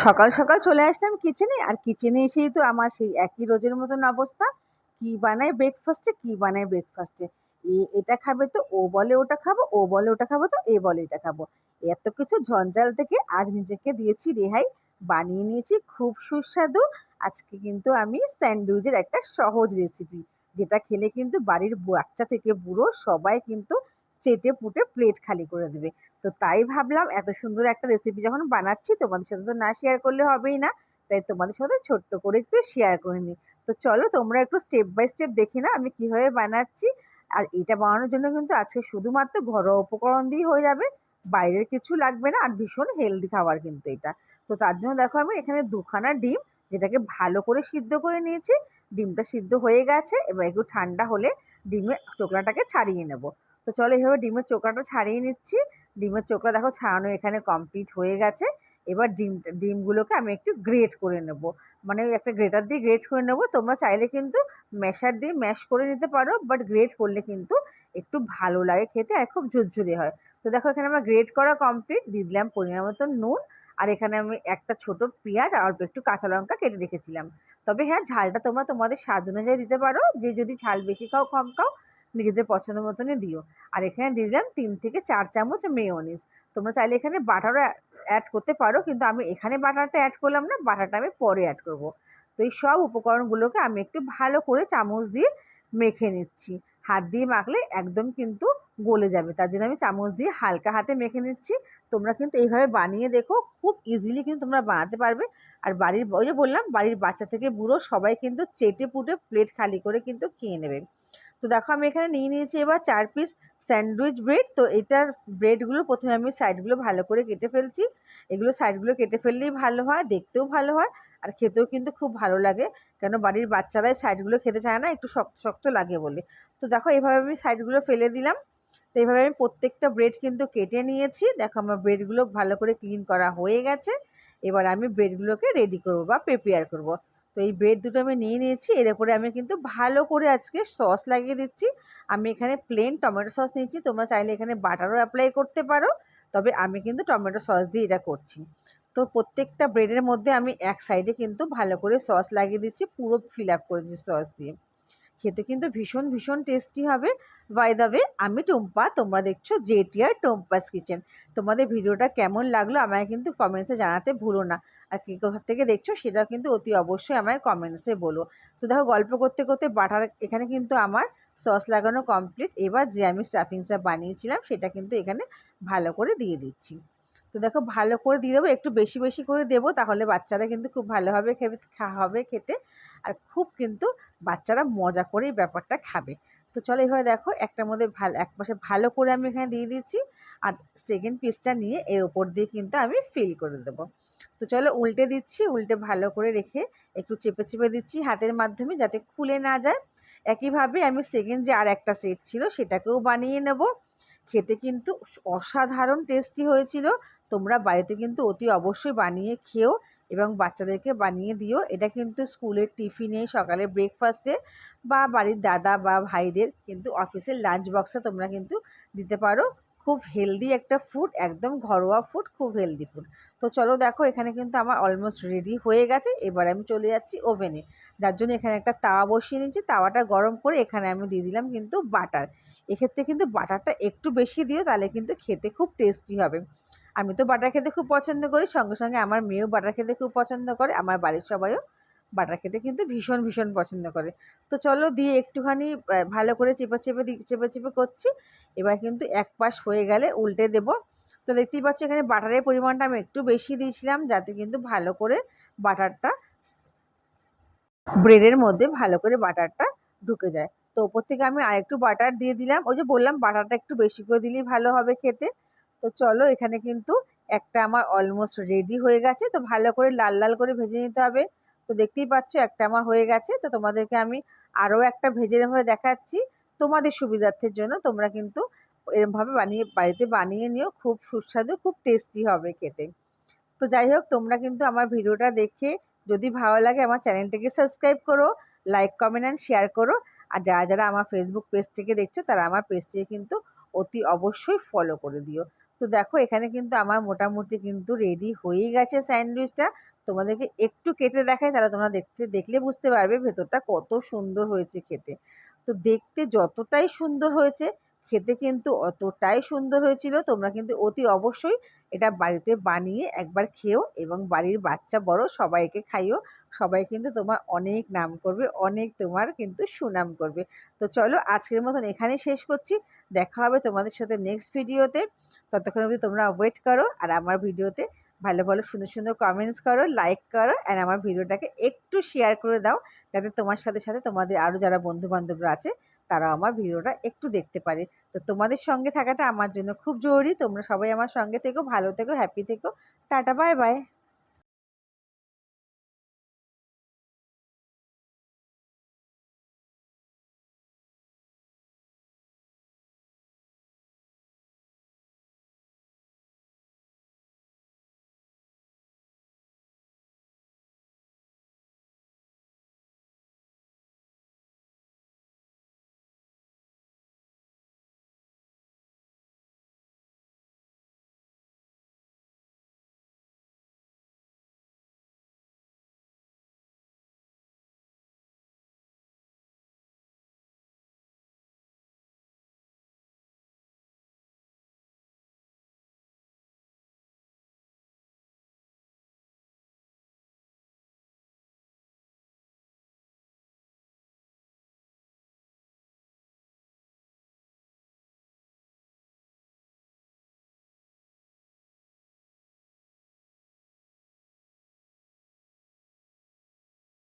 সকাল সকাল চলে আসলাম কিচেনে, আর কিচেনে এসেই তো আমার সেই একই রোজের মতন অবস্থা। কি বানায় ব্রেকফাস্টে, কি বানায় ব্রেকফাস্টে, এটা খাবে তো ও বলে ওটা খাবো, ও বলে ওটা খাবো, তো এ বলে এটা খাবো। এত কিছু ঝঞ্ঝাল থেকে আজ নিজেকে দিয়েছি রেহাই, বানিয়ে নিয়েছি খুব সুস্বাদু। আজকে কিন্তু আমি স্যান্ডউইচের একটা সহজ রেসিপি, যেটা খেলে কিন্তু বাড়ির বাচ্চা থেকে বুড়ো সবাই কিন্তু চেটে পুটে প্লেট খালি করে দেবে। তো তাই ভাবলাম এত সুন্দর একটা রেসিপি যখন বানাচ্ছি তোমাদের সাথে তো না শেয়ার করলে হবেই না, তাই তোমাদের সাথে ছোট্ট করে একটু শেয়ার করে নিই। তো চলো তোমরা একটু স্টেপ বাই স্টেপ দেখে নাও আমি কিভাবে বানাচ্ছি। আর এটা বানানোর জন্য কিন্তু আজকে শুধুমাত্র ঘরোয়া উপকরণ দিয়ে হয়ে যাবে, বাইরের কিছু লাগবে না, আর ভীষণ হেলদি খাবার কিন্তু এটা। তো তার জন্য দেখো আমি এখানে দুখানা ডিম, যেটাকে ভালো করে সিদ্ধ করে নিয়েছি। ডিমটা সিদ্ধ হয়ে গেছে, এবার একটু ঠান্ডা হলে ডিমের চোকলাটাকে ছাড়িয়ে নেব। তো চলো এইভাবে ডিমের চোকলাটা ছাড়িয়ে নিচ্ছি। ডিমের চোকলা দেখো ছাড়ানো এখানে কমপ্লিট হয়ে গেছে। এবার ডিমগুলোকে আমি একটু গ্রেট করে নেব, মানে ওই একটা গ্রেটার দিয়ে গ্রেট করে নেব। তোমরা চাইলে কিন্তু ম্যাশার দিয়ে ম্যাশ করে নিতে পারো, বাট গ্রেট করলে কিন্তু একটু ভালো লাগে খেতে আর খুব ঝুরঝুরে হয়। তো দেখো এখানে আমার গ্রেট করা কমপ্লিট, দিয়ে দিলাম পরিমাণ মতো নুন। আর এখানে আমি একটা ছোট পেঁয়াজ আর অল্প একটু কাঁচা লঙ্কা কেটে রেখেছিলাম। তবে হ্যাঁ, ঝালটা তোমরা তোমাদের স্বাদ অনুযায়ী দিতে পারো, যে যদি ঝাল বেশি খাও কম খাও নিজেদের পছন্দ মতনই দিও। আর এখানে দিয়ে দিলাম 3 থেকে 4 চামচ মেয়োনিজ। তোমরা চাইলে এখানে বাটারও অ্যাড করতে পারো, কিন্তু আমি এখানে বাটারটা অ্যাড করলাম না, বাটারটা আমি পরে অ্যাড করব। তো এই সব উপকরণগুলোকে আমি একটু ভালো করে চামচ দিয়ে মেখে নিচ্ছি। হাত দিয়ে মাখলে একদম কিন্তু গলে যাবে, তার জন্য আমি চামচ দিয়ে হালকা হাতে মেখে নিচ্ছি। তোমরা কিন্তু এইভাবে বানিয়ে দেখো, খুব ইজিলি কিন্তু তোমরা বানাতে পারবে। আর বাড়ির, ওই যে বললাম, বাড়ির বাচ্চা থেকে বুড়ো সবাই কিন্তু চেটে পুটে প্লেট খালি করে কিন্তু খেয়ে নেবে। তো দেখো আমি এখানে নিয়ে নিয়েছি এবার 4 পিস স্যান্ডউইচ ব্রেড। তো এটার ব্রেডগুলো প্রথমে আমি সাইডগুলো ভালো করে কেটে ফেলছি। এগুলো সাইডগুলো কেটে ফেললেই ভালো হয়, দেখতেও ভালো হয়, আর খেতেও কিন্তু খুব ভালো লাগে। কেন বাড়ির বাচ্চারাই সাইডগুলো খেতে চায় না, একটু শক্ত শক্ত লাগে বলে। তো দেখো এভাবে আমি সাইডগুলো ফেলে দিলাম। তো এইভাবে আমি প্রত্যেকটা ব্রেড কিন্তু কেটে নিয়েছি। দেখো আমার ব্রেডগুলো ভালো করে ক্লিন করা হয়ে গেছে। এবার আমি ব্রেডগুলোকে রেডি করবো বা প্রিপেয়ার করব। তো এই ব্রেড দুটো আমি নিয়ে নিয়েছি, এর উপরে আমি কিন্তু ভালো করে আজকে সস লাগিয়ে দিচ্ছি। আমি এখানে প্লেন টমেটো সস নিয়েছি, তোমরা চাইলে এখানে বাটারও অ্যাপ্লাই করতে পারো, তবে আমি কিন্তু টমেটো সস দিয়ে এটা করছি। তো প্রত্যেকটা ব্রেডের মধ্যে আমি এক সাইডে কিন্তু ভালো করে সস লাগিয়ে দিচ্ছি, পুরো ফিল আপ করে দিচ্ছি সস দিয়ে। খেতে কিন্তু ভীষণ ভীষণ টেস্টি হবে। বাই দ্য ওয়ে, আমি টুম্পা, তোমরা দেখছো জেটিআর টুম্পাস কিচেন। তোমাদের ভিডিওটা কেমন লাগলো আমায় কিন্তু কমেন্টসে জানাতে ভুলো না। আর কে কোথা থেকে দেখছো সেটাও কিন্তু অতি অবশ্যই আমায় কমেন্টসে বলো। তো দেখো গল্প করতে করতে বাটার এখানে কিন্তু আমার সস লাগানো কমপ্লিট। এবার যে আমি স্টাফিংসটা বানিয়েছিলাম সেটা কিন্তু এখানে ভালো করে দিয়ে দিচ্ছি। তো দেখো ভালো করে দিয়ে দেবো, একটু বেশি বেশি করে দেবো, তাহলে বাচ্চারা কিন্তু খুব ভালোভাবে হবে খেতে। আর খুব কিন্তু বাচ্চারা মজা করে এই ব্যাপারটা খাবে। তো চলো এভাবে দেখো একটার মধ্যে এক পাশে ভালো করে আমি এখানে দিয়ে দিচ্ছি, আর সেকেন্ড পিসটা নিয়ে এর ওপর দিয়ে কিন্তু আমি ফিল করে দেবো। তো চলো উল্টে দিচ্ছি, উল্টে ভালো করে রেখে একটু চেপে চেপে দিচ্ছি হাতের মাধ্যমে, যাতে খুলে না যায়। একইভাবে আমি সেকেন্ড যে আর একটা সেট ছিল সেটাকেও বানিয়ে নেব। খেতে কিন্তু অসাধারণ টেস্টি হয়েছিল। তোমরা বাড়িতে কিন্তু অতি অবশ্যই বানিয়ে খেও এবং বাচ্চাদেরকে বানিয়ে দিও। এটা কিন্তু স্কুলের টিফিনে, সকালে ব্রেকফাস্টে, বা বাড়ির দাদা বা ভাইদের কিন্তু অফিসের লাঞ্চ বক্সে তোমরা কিন্তু দিতে পারো। খুব হেলদি একটা ফুড, একদম ঘরোয়া ফুড, খুব হেলদি ফুড। তো চলো দেখো এখানে কিন্তু আমার অলমোস্ট রেডি হয়ে গেছে। এবার আমি চলে যাচ্ছি ওভেনে, যার জন্য এখানে একটা তাওয়া বসিয়ে নিচ্ছি। তাওয়াটা গরম করে এখানে আমি দিয়ে দিলাম কিন্তু বাটার। এক্ষেত্রে কিন্তু বাটারটা একটু বেশি দিও, তাহলে কিন্তু খেতে খুব টেস্টি হবে। আমি তো বাটার খেতে খুব পছন্দ করি, সঙ্গে সঙ্গে আমার মেয়েও বাটার খেতে খুব পছন্দ করে, আমার বাড়ির সবাইও বাটার খেতে কিন্তু ভীষণ ভীষণ পছন্দ করে। তো চলো দিয়ে একটুখানি ভালো করে চেপে চেপে চেপে চেপে করছি। এবার কিন্তু এক পাশ হয়ে গেলে উল্টে দেব। তো দেখতেই পাচ্ছি এখানে বাটারের পরিমাণটা আমি একটু বেশি দিয়েছিলাম, যাতে কিন্তু ভালো করে বাটারটা ব্রেডের মধ্যে ভালো করে বাটারটা ঢুকে যায়। তো ওপর থেকে আমি আরেকটু বাটার দিয়ে দিলাম, ওই যে বললাম বাটারটা একটু বেশি করে দিলেই ভালো হবে খেতে। তো চলো এখানে কিন্তু একটা আমার অলমোস্ট রেডি হয়ে গেছে। তো ভালো করে লাল লাল করে ভেজে নিতে হবে। তো দেখতেই পাচ্ছ একটা আমার হয়ে গেছে। তো তোমাদেরকে আমি আরও একটা ভেজে এরমভাবে দেখাচ্ছি তোমাদের সুবিধার্থের জন্য। তোমরা কিন্তু এরমভাবে বাড়িতে বানিয়ে নিও, খুব সুস্বাদু, খুব টেস্টি হবে খেতে। তো যাই হোক, তোমরা কিন্তু আমার ভিডিওটা দেখে যদি ভালো লাগে আমার চ্যানেলটাকে সাবস্ক্রাইব করো, লাইক কমেন্ট অ্যান্ড শেয়ার করো। আর যারা যারা আমার ফেসবুক পেজ থেকে দেখছো তারা আমার পেজটিকে কিন্তু অতি অবশ্যই ফলো করে দিও। তো দেখো এখানে কিন্তু আমার মোটামুটি কিন্তু রেডি হয়েই গেছে স্যান্ডউইচটা। তোমাদেরকে একটু কেটে দেখাই, তাহলে তোমরা দেখলে বুঝতে পারবে ভেতরটা কত সুন্দর হয়েছে খেতে। তো দেখতে যতটাই সুন্দর হয়েছে, খেতে কিন্তু অতটাই সুন্দর হয়েছিল। তোমরা কিন্তু অতি অবশ্যই এটা বাড়িতে বানিয়ে একবার খেও এবং বাড়ির বাচ্চা বড় সবাইকে খাইও। সবাই কিন্তু তোমার অনেক নাম করবে, অনেক তোমার কিন্তু সুনাম করবে। তো চলো আজকের মতন এখানেই শেষ করছি। দেখা হবে তোমাদের সাথে নেক্সট ভিডিওতে। ততক্ষণ অবধি তোমরা ওয়েট করো আর আমার ভিডিওতে ভালো ভালো সুন্দর সুন্দর কমেন্টস করো, লাইক করো, অ্যান্ড আমার ভিডিওটাকে একটু শেয়ার করে দাও, যাতে তোমার সাথে সাথে তোমাদের আরও যারা বন্ধু বান্ধবরা আছে তারা আমার ভিডিওটা একটু দেখতে পারে। তো তোমাদের সঙ্গে থাকাটা আমার জন্য খুব জরুরি। তোমরা সবাই আমার সঙ্গে থেকো, ভালো থেকো, হ্যাপি থেকো। Tata, bye bye.